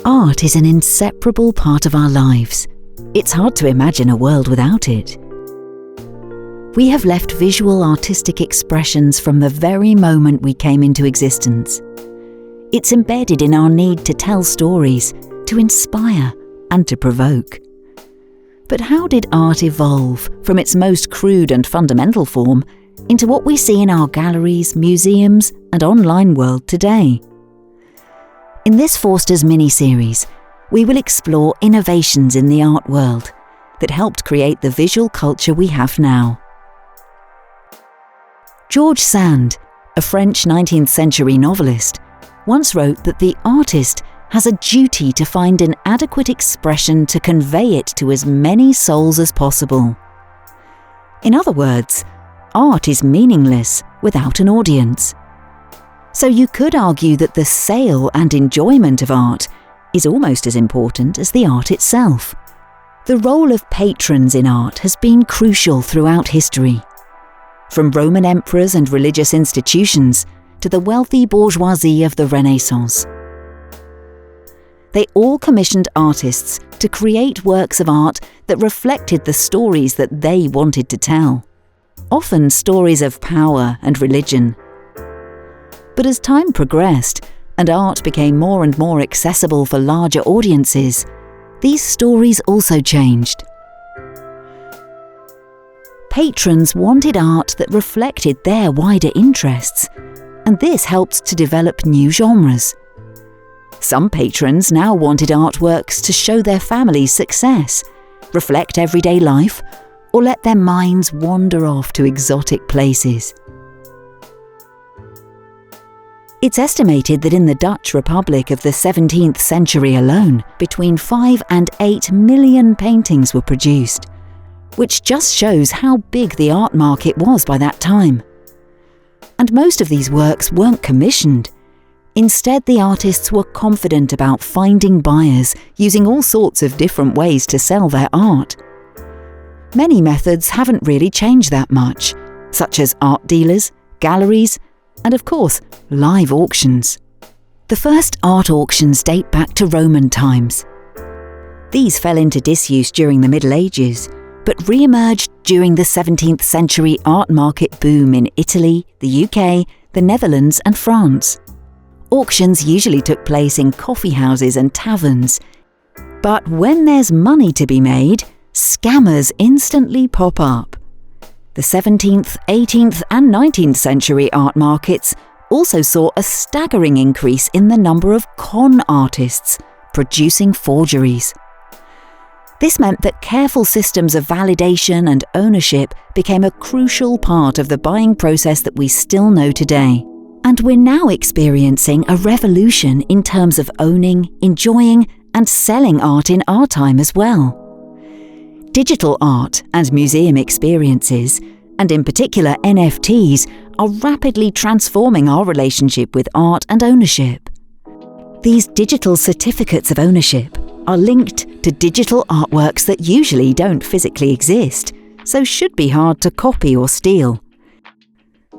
Art is an inseparable part of our lives. It's hard to imagine a world without it. We have left visual artistic expressions from the very moment we came into existence. It's embedded in our need to tell stories, to inspire, and to provoke. But how did art evolve from its most crude and fundamental form into what we see in our galleries, museums, and online world today? In this Forsters mini-series, we will explore innovations in the art world that helped create the visual culture we have now. George Sand, a French 19th century novelist, once wrote that the artist has a duty to find an adequate expression to convey it to as many souls as possible. In other words, art is meaningless without an audience. So you could argue that the sale and enjoyment of art is almost as important as the art itself. The role of patrons in art has been crucial throughout history. From Roman emperors and religious institutions to the wealthy bourgeoisie of the Renaissance. They all commissioned artists to create works of art that reflected the stories that they wanted to tell, often stories of power and religion. But as time progressed and art became more and more accessible for larger audiences, these stories also changed. Patrons wanted art that reflected their wider interests, and this helped to develop new genres. Some patrons now wanted artworks to show their family's success, reflect everyday life, or let their minds wander off to exotic places. It's estimated that in the Dutch Republic of the 17th century alone, between 5 and 8 million paintings were produced, which just shows how big the art market was by that time. And most of these works weren't commissioned. Instead, the artists were confident about finding buyers using all sorts of different ways to sell their art. Many methods haven't really changed that much, such as art dealers, galleries, and of course, live auctions. The first art auctions date back to Roman times. These fell into disuse during the Middle Ages, but re-emerged during the 17th century art market boom in Italy, the UK, the Netherlands and France. Auctions usually took place in coffee houses and taverns. But when there's money to be made, scammers instantly pop up. The 17th, 18th and 19th century art markets also saw a staggering increase in the number of con artists producing forgeries. This meant that careful systems of validation and ownership became a crucial part of the buying process that we still know today. And we're now experiencing a revolution in terms of owning, enjoying, and selling art in our time as well. Digital art and museum experiences, and in particular NFTs, are rapidly transforming our relationship with art and ownership. These digital certificates of ownership are linked to digital artworks that usually don't physically exist, so should be hard to copy or steal.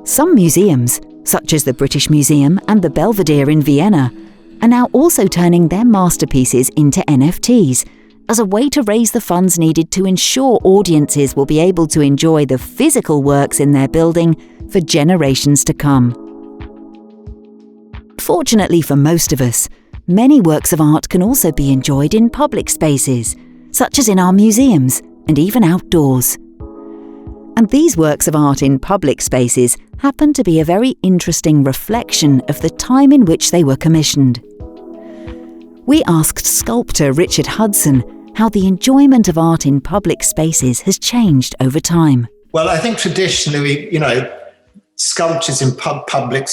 Some museums, such as the British Museum and the Belvedere in Vienna, are now also turning their masterpieces into NFTs as a way to raise the funds needed to ensure audiences will be able to enjoy the physical works in their building for generations to come. Fortunately for most of us, many works of art can also be enjoyed in public spaces, such as in our museums and even outdoors. And these works of art in public spaces happen to be a very interesting reflection of the time in which they were commissioned. We asked sculptor Richard Hudson how the enjoyment of art in public spaces has changed over time. Well, I think traditionally, sculptures in public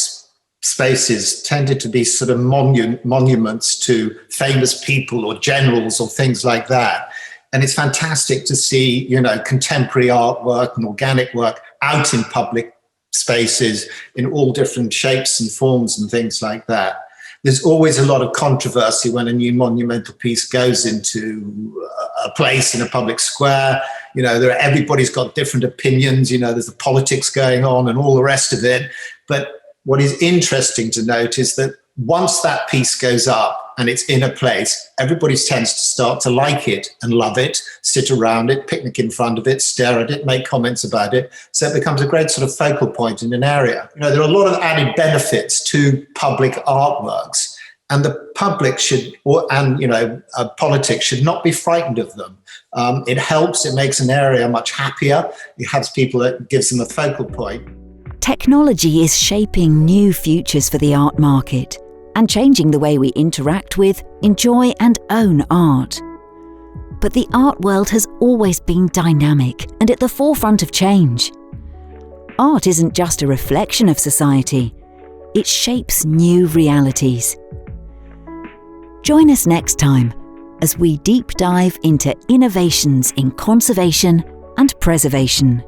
spaces tended to be sort of monuments to famous people or generals or things like that. And it's fantastic to see, contemporary artwork and organic work out in public spaces in all different shapes and forms and things like that. There's always a lot of controversy when a new monumental piece goes into a place in a public square. Everybody's got different opinions. There's the politics going on and all the rest of it. But what is interesting to note is that once that piece goes up, and it's in a place, everybody tends to start to like it and love it, sit around it, picnic in front of it, stare at it, make comments about it. So it becomes a great sort of focal point in an area. There are a lot of added benefits to public artworks, and the public should, politics should not be frightened of them. It helps, it makes an area much happier. It has people, it gives them a focal point. Technology is shaping new futures for the art market and changing the way we interact with, enjoy and own art. But the art world has always been dynamic and at the forefront of change. Art isn't just a reflection of society, it shapes new realities. Join us next time as we deep dive into innovations in conservation and preservation.